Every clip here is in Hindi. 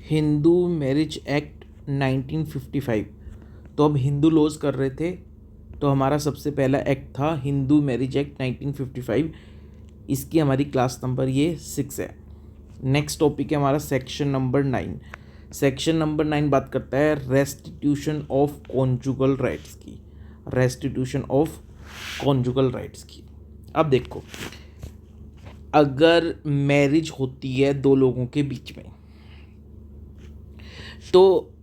Hindu marriage act 1955। तो अब हिंदू लॉज कर रहे थे, तो हमारा सबसे पहला एक्ट था हिंदू मैरिज एक्ट 1955। इसकी हमारी क्लास नंबर ये 6 है। नेक्स्ट टॉपिक है हमारा सेक्शन नंबर 9। सेक्शन नंबर 9 बात करता है रेस्टिट्यूशन ऑफ कॉन्जुगल राइट्स की। रेस्टिट्यूशन ऑफ कॉन्जुगल राइट्स की। अब देखो, अगर मैरिज होती है दो लोगों के बीच में, तो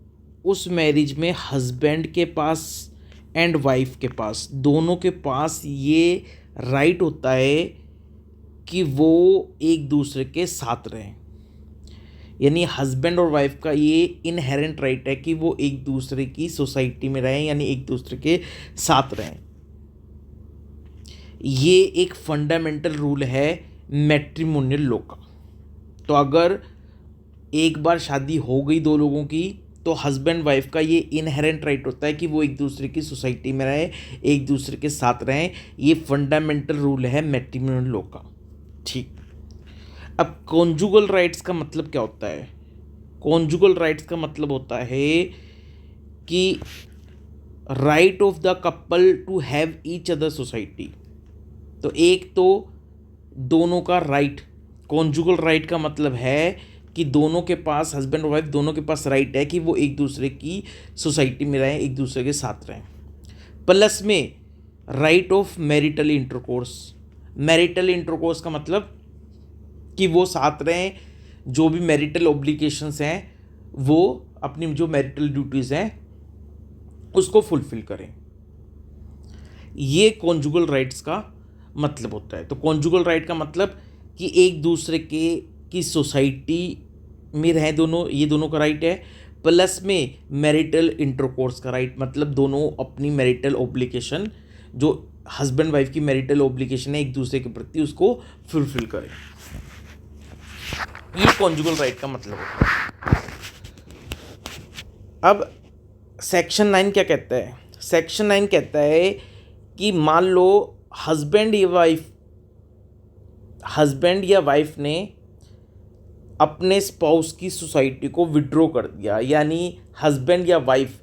उस मैरिज में हस्बैंड के पास एंड वाइफ के पास, दोनों के पास ये राइट होता है कि वो एक दूसरे के साथ रहें। यानी हस्बैंड और वाइफ का ये इनहेरेंट राइट है कि वो एक दूसरे की सोसाइटी में रहें, यानी एक दूसरे के साथ रहें। ये एक फंडामेंटल रूल है मैट्रिमोनियल लॉ का। तो अगर एक बार शादी हो गई दो लोगों की, तो हस्बैंड वाइफ का ये इनहेरेंट राइट होता है कि वो एक दूसरे की सोसाइटी में रहें, एक दूसरे के साथ रहें। ये फंडामेंटल रूल है मैट्रिमोनियल लॉ का। ठीक, अब कॉन्जुगल राइट्स का मतलब क्या होता है? कॉन्जुगल राइट्स का मतलब होता है कि right of the couple to have each other society. तो एक तो दोनों का राइट, कॉन्जुगल राइट का मतलब है कि दोनों के पास, हस्बैंड और वाइफ दोनों के पास राइट है कि वो एक दूसरे की सोसाइटी में रहें, एक दूसरे के साथ रहें। प्लस में right of marital intercourse. Marital intercourse का मतलब कि वो साथ रहें, जो भी मैरिटल ऑब्लिगेशंस हैं वो अपनी जो मैरिटल ड्यूटीज़ हैं उसको फुलफिल करें। ये कॉन्जुगल राइट्स का मतलब होता है। तो कॉन्जुगल राइट का मतलब कि एक दूसरे की सोसाइटी में रहें दोनों, ये दोनों का राइट है। प्लस में मैरिटल इंटरकोर्स का राइट, मतलब दोनों अपनी मैरिटल ऑब्लिगेशन, जो हस्बैंड वाइफ की मैरिटल ऑब्लिगेशन है एक दूसरे के प्रति, उसको फुलफिल करें। ये कॉन्जुगल राइट का मतलब होता है। अब सेक्शन 9 क्या कहता है? सेक्शन 9 कहता है कि मान लो हस्बैंड या वाइफ ने अपने स्पाउस की सोसाइटी को विड्रॉ कर दिया, यानी हस्बैंड या वाइफ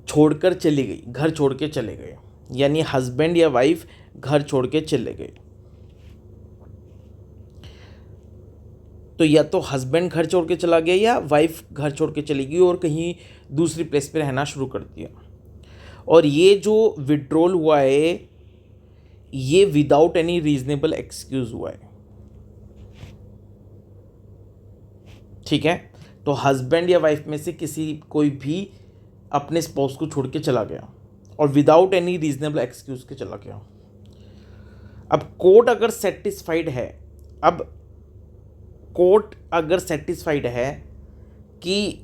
छोड़कर चली गई, घर छोड़ के चले गए, यानी हस्बैंड या वाइफ घर छोड़ के चले गए। तो या तो हस्बैंड घर छोड़ के चला गया या वाइफ घर छोड़ के चली गई और कहीं दूसरी प्लेस पे रहना शुरू कर दिया। और ये जो विड्रॉल हुआ है ये विदाउट एनी रीजनेबल एक्सक्यूज हुआ है। ठीक है, तो हस्बैंड या वाइफ में से कोई भी अपने स्पाउस को छोड़ के चला गया और विदाउट एनी रीजनेबल एक्सक्यूज के चला गया। अब कोर्ट अगर सेटिस्फाइड है कि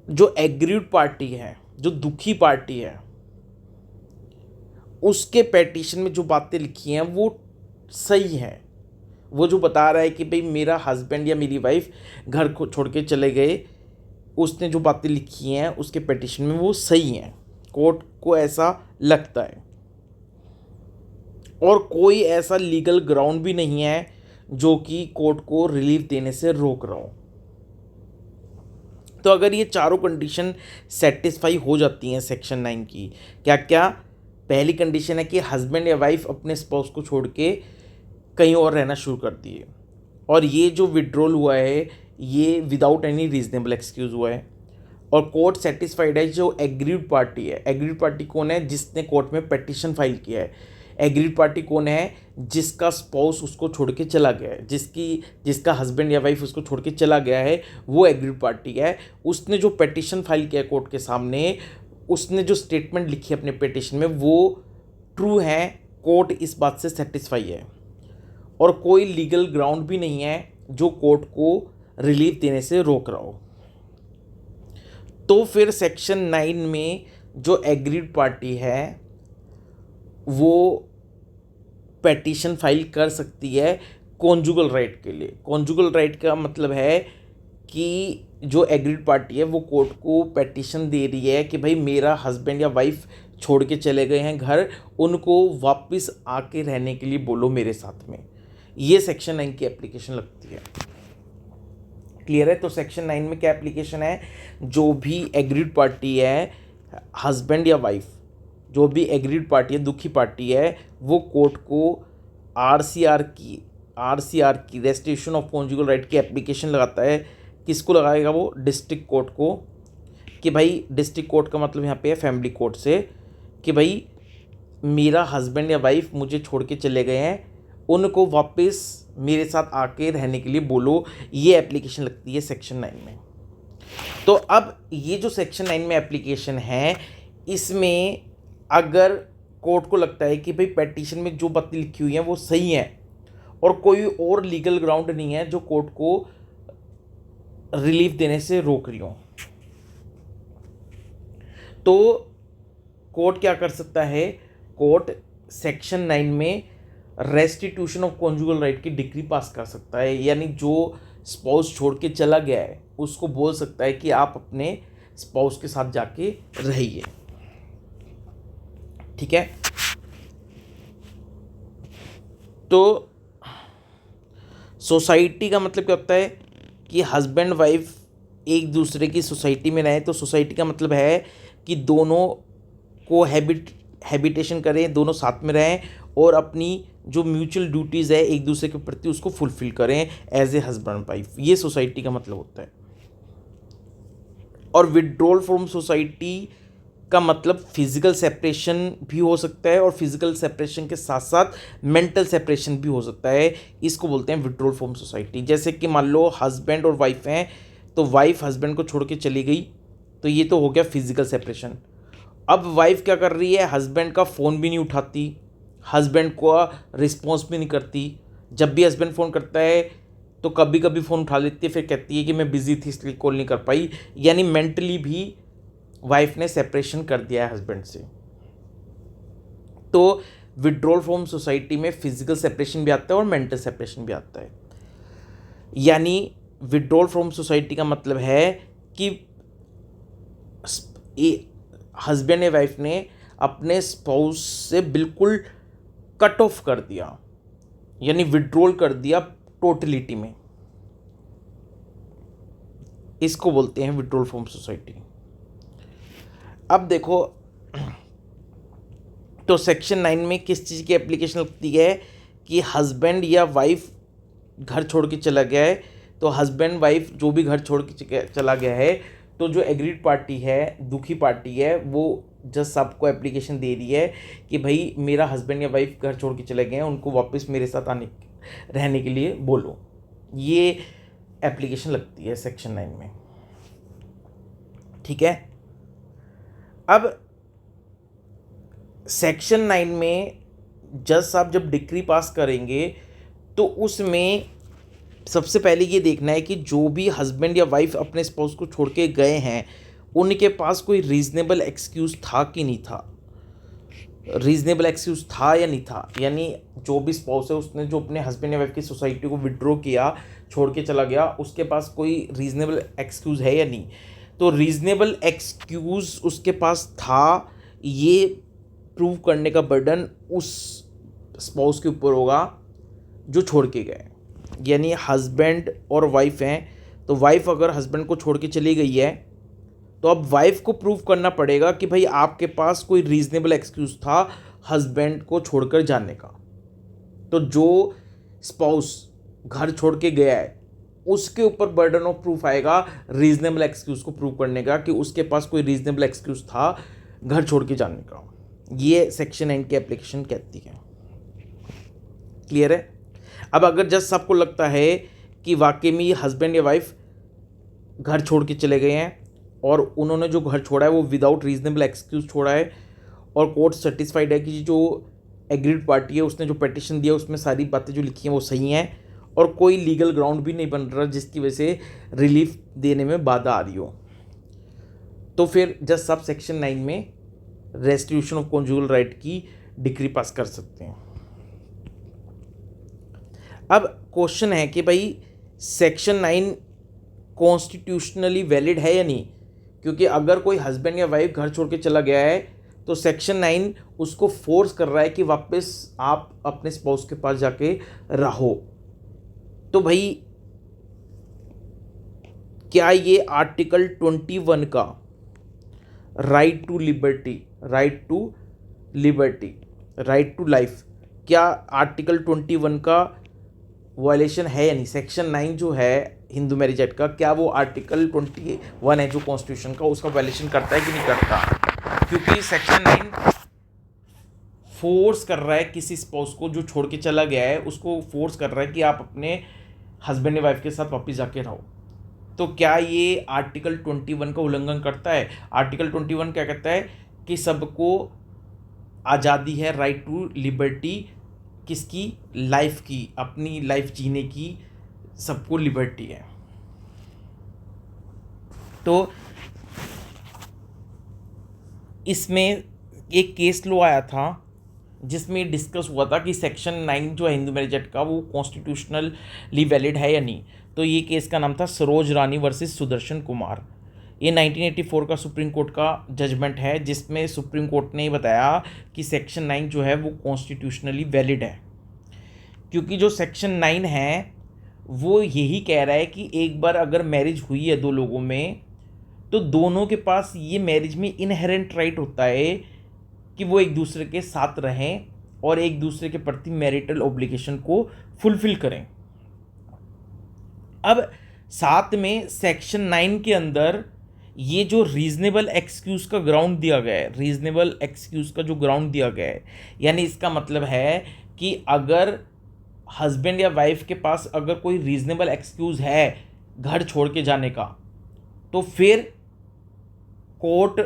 जो एग्रीड पार्टी है, जो दुखी पार्टी है, उसके पेटिशन में जो बातें लिखी हैं वो सही हैं, वो जो बता रहा है कि भाई मेरा हस्बैंड या मेरी वाइफ घर को छोड़ के चले गए, उसने जो बातें लिखी हैं उसके पेटिशन में वो सही हैं, कोर्ट को ऐसा लगता है, और कोई ऐसा लीगल ग्राउंड भी नहीं है जो कि कोर्ट को रिलीफ देने से रोक रहा हो। तो अगर ये चारों कंडीशन सेटिस्फाई हो जाती हैं सेक्शन 9 की, क्या क्या? पहली कंडीशन है कि हस्बैंड या वाइफ अपने स्पाउस को छोड़ के कहीं और रहना शुरू कर दिए, और ये जो विड्रॉल हुआ है ये विदाउट एनी रीजनेबल एक्सक्यूज हुआ है, और कोर्ट सेटिस्फाइड है जो एग्रीड पार्टी है। एग्रीड पार्टी कौन है? जिसने कोर्ट में पेटिशन फाइल किया है। एग्रीड पार्टी कौन है? जिसका स्पाउस उसको छोड़ के चला गया है, जिसका हस्बैंड या वाइफ उसको छोड़ के चला गया है, वो एग्रीड पार्टी है। उसने जो पेटिशन फाइल किया है कोर्ट के सामने, उसने जो स्टेटमेंट लिखी है अपने पेटिशन में, वो ट्रू है। कोर्ट इस बात से सेटिस्फाई है, और कोई लीगल ग्राउंड भी नहीं है जो कोर्ट को रिलीफ देने से रोक रहा हो। तो फिर सेक्शन 9 में जो एग्रीड पार्टी है वो पेटिशन फाइल कर सकती है कॉन्जुगल राइट के लिए। कॉन्जुगल राइट का मतलब है कि जो एग्रीड पार्टी है वो कोर्ट को पेटिशन दे रही है कि भाई मेरा हस्बैंड या वाइफ छोड़ के चले गए हैं घर, उनको वापस आके रहने के लिए बोलो मेरे साथ में। ये सेक्शन 9 की एप्लीकेशन लगती है। क्लियर है। तो सेक्शन 9 में क्या एप्लीकेशन है, जो भी एग्रीड पार्टी है, हस्बैंड या वाइफ, जो भी एग्रीड पार्टी है, दुखी पार्टी है, वो कोर्ट को आरसीआर की रेस्ट्रिक्शन ऑफ कॉन्जुगल राइट की एप्लीकेशन लगाता है। किसको लगाएगा वो, डिस्ट्रिक्ट कोर्ट को, कि भाई डिस्ट्रिक्ट कोर्ट का मतलब यहाँ पे है फैमिली कोर्ट से, कि भाई मेरा हस्बैंड या वाइफ मुझे छोड़ के चले गए हैं, उनको वापस मेरे साथ आके रहने के लिए बोलो। ये एप्लीकेशन लगती है सेक्शन 9 में। तो अब ये जो सेक्शन 9 में एप्लीकेशन है, इसमें अगर कोर्ट को लगता है कि भाई पेटिशन में जो बातें लिखी हुई हैं वो सही हैं और कोई और लीगल ग्राउंड नहीं है जो कोर्ट को रिलीफ देने से रोक रही हो, तो कोर्ट क्या कर सकता है, कोर्ट सेक्शन 9 में रेस्टिट्यूशन ऑफ कॉन्जुगल राइट की डिक्री पास कर सकता है। यानी जो स्पाउस छोड़ के चला गया है उसको बोल सकता है कि आप अपने स्पाउस के साथ जाके रहिए। ठीक है। तो सोसाइटी का मतलब क्या होता है कि हस्बैंड वाइफ एक दूसरे की सोसाइटी में रहें। तो सोसाइटी का मतलब है कि दोनों को हैबिटेशन करें, दोनों साथ में रहें और अपनी जो म्यूचुअल ड्यूटीज़ है एक दूसरे के प्रति उसको फुलफिल करें एज ए हस्बैंड वाइफ। ये सोसाइटी का मतलब होता है। और विड्रॉल फ्रॉम सोसाइटी का मतलब फिजिकल सेपरेशन भी हो सकता है और फिजिकल सेपरेशन के साथ साथ मेंटल सेपरेशन भी हो सकता है। इसको बोलते हैं विड्रॉल फ्रॉम सोसाइटी। जैसे कि मान लो हस्बैंड और वाइफ हैं, तो वाइफ हस्बैंड को छोड़ के चली गई, तो ये तो हो गया फिजिकल सेपरेशन। अब वाइफ क्या कर रही है, हस्बैंड का फ़ोन भी नहीं उठाती, हस्बैंड को रिस्पॉन्स भी नहीं करती। जब भी हस्बैंड फ़ोन करता है तो कभी कभी फ़ोन उठा लेती है, फिर कहती है कि मैं बिज़ी थी इसलिए कॉल नहीं कर पाई। यानी मेंटली भी वाइफ ने सेपरेशन कर दिया है हस्बैंड से। तो विड्रॉल फ्रॉम सोसाइटी में फिजिकल सेपरेशन भी आता है और मेंटल सेपरेशन भी आता है। यानी विड्रॉल फ्रॉम सोसाइटी का मतलब है कि हस्बैंड या वाइफ ने अपने स्पाउस से बिल्कुल कट ऑफ कर दिया, यानी विड्रॉल कर दिया टोटलिटी में। इसको बोलते हैं विड्रॉल फ्रॉम सोसाइटी। अब देखो, तो सेक्शन 9 में किस चीज़ की एप्लीकेशन लगती है कि हस्बैंड या वाइफ घर छोड़ के चला गया है, तो हस्बैंड वाइफ जो भी घर छोड़ के चला गया है, तो जो एग्रीड पार्टी है, दुखी पार्टी है, वो जज साहब को एप्लीकेशन दे रही है कि भाई मेरा हस्बैंड या वाइफ घर छोड़ के चले गए हैं, उनको वापस मेरे साथ रहने के लिए बोलो। ये एप्लीकेशन लगती है सेक्शन 9 में। ठीक है। अब सेक्शन 9 में जज साहब जब डिक्री पास करेंगे तो उसमें सबसे पहले ये देखना है कि जो भी हस्बैंड या वाइफ अपने स्पाउस को छोड़ के गए हैं उनके पास कोई रीज़नेबल एक्सक्यूज़ था कि नहीं था। रीज़नेबल एक्सक्यूज़ था या नहीं था, यानी जो भी स्पाउस है उसने जो अपने हस्बैंड या वाइफ की सोसाइटी को विड्रॉ किया, छोड़ के चला गया, उसके पास कोई रीज़नेबल एक्सक्यूज़ है या नहीं। तो रीज़नेबल एक्सक्यूज़ उसके पास था, ये प्रूव करने का बर्डन उस स्पाउस के ऊपर होगा जो छोड़ के गए। यानी हस्बैंड और वाइफ हैं, तो वाइफ अगर हस्बैंड को छोड़ के चली गई है तो अब वाइफ को प्रूव करना पड़ेगा कि भाई आपके पास कोई रीज़नेबल एक्सक्यूज़ था हस्बैंड को छोड़कर जाने का। तो जो स्पाउस घर छोड़ के गया है उसके ऊपर बर्डन ऑफ प्रूफ आएगा रीज़नेबल एक्सक्यूज़ को प्रूव करने का कि उसके पास कोई रीज़नेबल एक्सक्यूज़ था घर छोड़ के जाने का। ये सेक्शन 9 की एप्लीकेशन कहती है। क्लियर है। अब अगर जज साहब को लगता है कि वाकई में ये हस्बैंड या वाइफ घर छोड़ के चले गए हैं और उन्होंने जो घर छोड़ा है वो विदाउट रीजनेबल एक्सक्यूज़ छोड़ा है और कोर्ट सेटिस्फाइड है कि जो एग्रीड पार्टी है उसने जो पेटिशन दिया उसमें सारी बातें जो लिखी हैं वो सही हैं और कोई लीगल ग्राउंड भी नहीं बन रहा जिसकी वजह से रिलीफ देने में बाधा आ रही हो, तो फिर जज साहब सेक्शन 9 में रेस्टिट्यूशन ऑफ कॉन्जुगल राइट की डिक्री पास कर सकते हैं। अब क्वेश्चन है कि भाई सेक्शन 9 कॉन्स्टिट्यूशनली वैलिड है या नहीं, क्योंकि अगर कोई हस्बैंड या वाइफ घर छोड़ के चला गया है तो सेक्शन 9 उसको फोर्स कर रहा है कि वापस आप अपने स्पाउस के पास जाके रहो। तो भाई क्या ये आर्टिकल 21 का right to liberty, right to liberty, right to life, क्या आर्टिकल 21 का वायलेशन है या नहीं? सेक्शन 9 जो है हिंदू मैरिज एक्ट का, क्या वो आर्टिकल 21 है जो कॉन्स्टिट्यूशन का, उसका वायलेशन करता है कि नहीं करता? क्योंकि सेक्शन 9 फोर्स कर रहा है किसी स्पाउस को जो छोड़ के चला गया है, उसको फोर्स कर रहा है कि आप अपने हस्बैंड या वाइफ के साथ वापस जाके रहो। तो क्या ये आर्टिकल 21 का उल्लंघन करता है? आर्टिकल 21 क्या कहता है कि सबको आज़ादी है, राइट टू लिबर्टी, किसकी? लाइफ की, अपनी लाइफ जीने की सबको लिबर्टी है। तो इसमें एक केस लो आया था जिसमें डिस्कस हुआ था कि सेक्शन 9 जो है हिंदू मैरिज एक्ट का वो कॉन्स्टिट्यूशनली वैलिड है या नहीं। तो ये केस का नाम था सरोज रानी वर्सेस सुदर्शन कुमार। ये 1984 का सुप्रीम कोर्ट का जजमेंट है, जिसमें सुप्रीम कोर्ट ने बताया कि सेक्शन 9 जो है वो कॉन्स्टिट्यूशनली वैलिड है। क्योंकि जो सेक्शन 9 है वो यही कह रहा है कि एक बार अगर मैरिज हुई है दो लोगों में, तो दोनों के पास ये मैरिज में इनहेरेंट राइट होता है कि वो एक दूसरे के साथ रहें और एक दूसरे के प्रति मैरिटल ऑब्लिगेशन को फुलफिल करें। अब साथ में सेक्शन 9 के अंदर ये जो रीजनेबल एक्सक्यूज़ का ग्राउंड दिया गया है, रीजनेबल एक्सक्यूज़ का जो ग्राउंड दिया गया है, यानी इसका मतलब है कि अगर हस्बैंड या वाइफ के पास अगर कोई रीजनेबल एक्सक्यूज़ है घर छोड़ के जाने का, तो फिर कोर्ट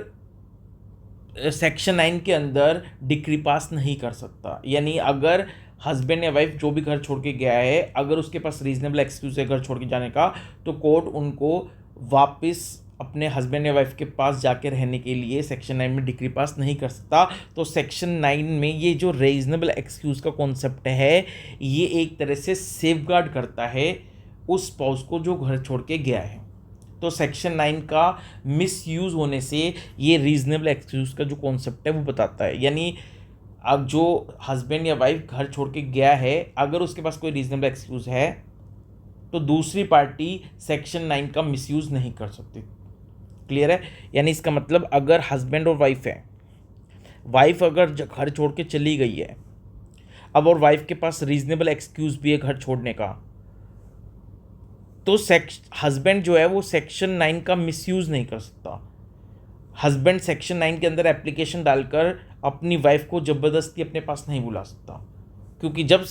सेक्शन 9 के अंदर डिक्री पास नहीं कर सकता। यानी अगर हस्बैंड या वाइफ जो भी घर छोड़ के गया है, अगर उसके पास रीजनेबल एक्सक्यूज है घर छोड़ के जाने का, तो कोर्ट उनको वापस अपने हस्बैंड या वाइफ के पास जाके रहने के लिए सेक्शन 9 में डिक्री पास नहीं कर सकता। तो सेक्शन 9 में ये जो रीजनेबल एक्सक्यूज़ का कॉन्सेप्ट है, ये एक तरह से सेफगार्ड करता है उस स्पाउस को जो घर छोड़ के गया है। तो सेक्शन 9 का मिसयूज़ होने से ये रीजनेबल एक्सक्यूज़ का जो कॉन्सेप्ट है वो बताता है। यानी अब जो हस्बैंड या वाइफ घर छोड़ के गया है, अगर उसके पास कोई रीजनेबल एक्सक्यूज़ है तो दूसरी पार्टी सेक्शन 9 का मिसयूज़ नहीं कर सकती। क्लियर है? यानी इसका मतलब अगर हस्बैंड और वाइफ है, वाइफ अगर घर छोड़ के चली गई है अब और वाइफ के पास रीजनेबल एक्सक्यूज़ भी है घर छोड़ने का, तो हस्बैंड जो है वो सेक्शन 9 का मिसयूज़ नहीं कर सकता। हस्बैंड सेक्शन 9 के अंदर एप्लीकेशन डालकर अपनी वाइफ को ज़बरदस्ती अपने पास नहीं बुला सकता, क्योंकि जब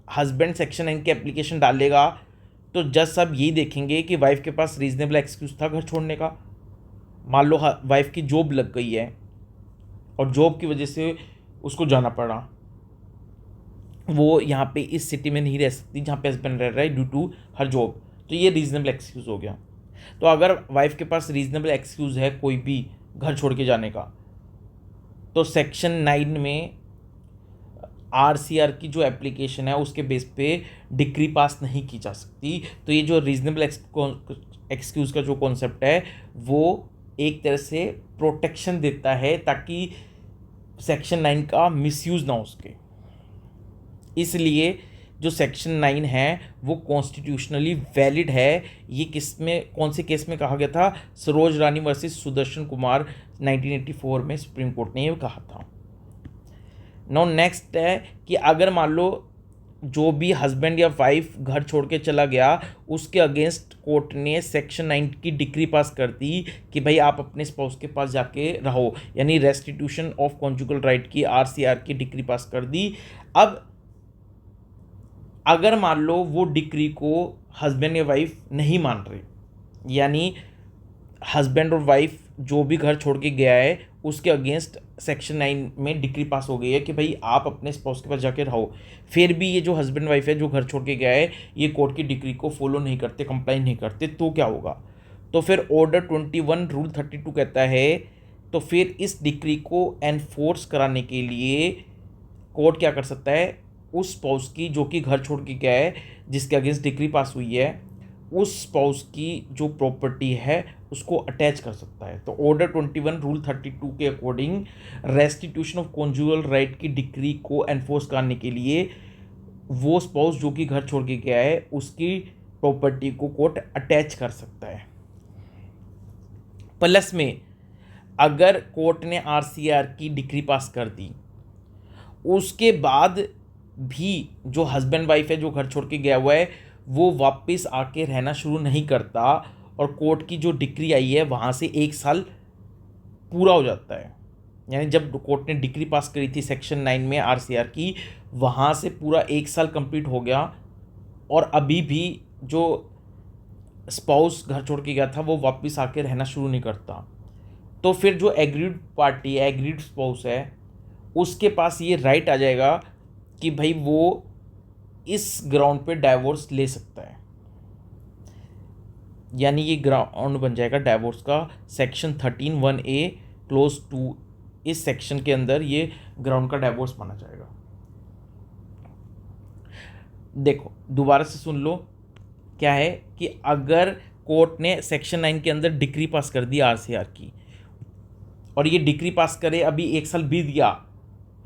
हस्बैंड सेक्शन 9 की एप्लीकेशन डालेगा तो जज साहब यही देखेंगे कि वाइफ के पास रीजनेबल एक्सक्यूज़ था घर छोड़ने का। मान लो वाइफ की जॉब लग गई है और जॉब की वजह से उसको जाना पड़ा, वो यहाँ पे इस सिटी में नहीं रह सकती जहाँ पे हस्बैंड रह रहा है ड्यू टू हर जॉब, तो ये रीजनेबल एक्सक्यूज़ हो गया। तो अगर वाइफ के पास रीजनेबल एक्सक्यूज़ है कोई भी घर छोड़ के जाने का, तो सेक्शन 9 में RCR की जो एप्लीकेशन है उसके बेस पे डिक्री पास नहीं की जा सकती। तो ये जो रीजनेबल एक्सक्यूज़ का जो कॉन्सेप्ट है वो एक तरह से प्रोटेक्शन देता है ताकि सेक्शन 9 का मिसयूज़ ना हो सके। इसलिए जो सेक्शन 9 है वो कॉन्स्टिट्यूशनली वैलिड है। ये किस में, कौन से केस में कहा गया था? सरोज रानी वर्सेस सुदर्शन कुमार 1984 में सुप्रीम कोर्ट ने ये कहा था। नाउ नेक्स्ट है कि अगर मान लो जो भी हस्बैंड या वाइफ घर छोड़ के चला गया, उसके अगेंस्ट कोर्ट ने सेक्शन 9 की डिक्री पास कर दी कि भाई आप अपने स्पाउस के पास जाके रहो, यानी रेस्टिट्यूशन ऑफ कॉन्जुगल राइट की RCR की डिक्री पास कर दी। अब अगर मान लो वो डिक्री को हस्बैंड या वाइफ नहीं मान रहे, यानी हस्बैंड और वाइफ जो भी घर छोड़ के गया है उसके अगेंस्ट सेक्शन 9 में डिक्री पास हो गई है कि भाई आप अपने स्पाउस के पास जाके रहो, फिर भी ये जो हस्बैंड वाइफ है जो घर छोड़ के गया है ये कोर्ट की डिक्री को फॉलो नहीं करते, कंप्लाई नहीं करते, तो क्या होगा? तो फिर ऑर्डर 21 रूल 32 कहता है, तो फिर इस डिक्री को एनफोर्स कराने के लिए कोर्ट क्या कर सकता है? उस स्पाउस की जो कि घर छोड़ के गया है, जिसके अगेंस्ट डिक्री पास हुई है, उस स्पाउस की जो प्रॉपर्टी है उसको अटैच कर सकता है। तो ऑर्डर 21 रूल 32 के according restitution of conjugal right की डिक्री को एनफोर्स करने के लिए वो स्पाउस जो कि घर छोड़ के गया है उसकी प्रॉपर्टी को कोर्ट अटैच कर सकता है। प्लस में अगर कोर्ट ने आरसीआर की डिक्री पास कर दी, उसके बाद भी जो हस्बैंड वाइफ है जो घर छोड़ के गया हुआ है वो वापस आके रहना शुरू नहीं करता, और कोर्ट की जो डिक्री आई है वहाँ से 1 साल पूरा हो जाता है। यानी जब कोर्ट ने डिक्री पास करी थी सेक्शन 9 में आरसीआर की, वहाँ से पूरा 1 साल कंप्लीट हो गया, और अभी भी जो स्पाउस घर छोड़ के गया था वो वापस आके रहना शुरू नहीं करता। तो फिर जो एग्रीड पार्टी है, एग्रीड स्पाउस है, उसके पास ये राइट आ जाएगा कि भाई वो इस ग्राउंड पे डाइवोर्स ले सकता है। यानी ये ग्राउंड बन जाएगा डाइवोर्स का सेक्शन 13(1)(a) क्लोज 2, इस सेक्शन के अंदर ये ग्राउंड का डाइवोर्स माना जाएगा। देखो दोबारा से सुन लो, क्या है कि अगर कोर्ट ने सेक्शन 9 के अंदर डिक्री पास कर दी आरसीआर की, और ये डिक्री पास करे अभी 1 साल बीत गया,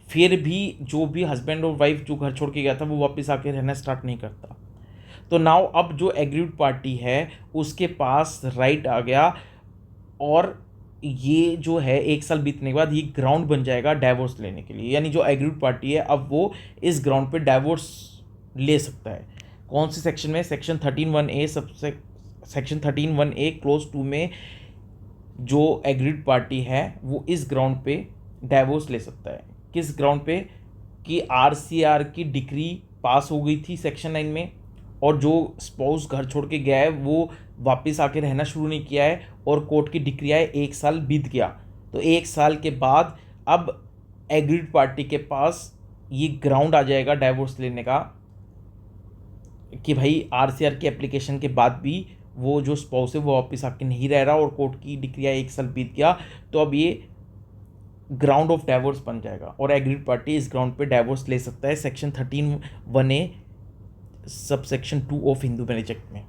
फिर भी जो भी हस्बैंड और वाइफ जो घर छोड़ के गया था वो वापस आके रहना स्टार्ट नहीं करता, तो नाउ अब जो एग्रीड पार्टी है उसके पास राइट आ गया, और ये जो है 1 साल बीतने के बाद ये ग्राउंड बन जाएगा डाइवोर्स लेने के लिए। यानी जो एग्रीड पार्टी है अब वो इस ग्राउंड पे डाइवोर्स ले सकता है। कौन से सेक्शन में? Section 13(1)(a), section 13(1)(a) close 2 में जो एग्रीड पार्टी है वो इस ग्राउंड पे डाइवोर्स ले सकता है। किस ग्राउंड पे? कि आरसीआर की डिक्री पास हो गई थी सेक्शन 9 में, और जो स्पाउस घर छोड़ के गया है वो वापस आके रहना शुरू नहीं किया है, और कोर्ट की डिक्री आए 1 साल बीत गया, तो 1 साल के बाद अब एग्रीड पार्टी के पास ये ग्राउंड आ जाएगा डाइवोर्स लेने का कि भाई आरसीआर की एप्लीकेशन के बाद भी वो जो स्पाउस है वो वापस आके नहीं रह रहा, और कोर्ट की डिक्री आए 1 साल बीत गया, तो अब ये ग्राउंड ऑफ डाइवोर्स बन जाएगा, और एग्रीड पार्टी इस ग्राउंड पे डाइवोर्स ले सकता है section 13(1)(a) sub section 2 of Hindu marriage act में।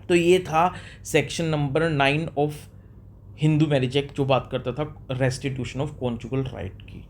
तो ये था section number 9 of Hindu marriage act जो बात करता था रेस्टिट्यूशन ऑफ कॉन्जुगल राइट की।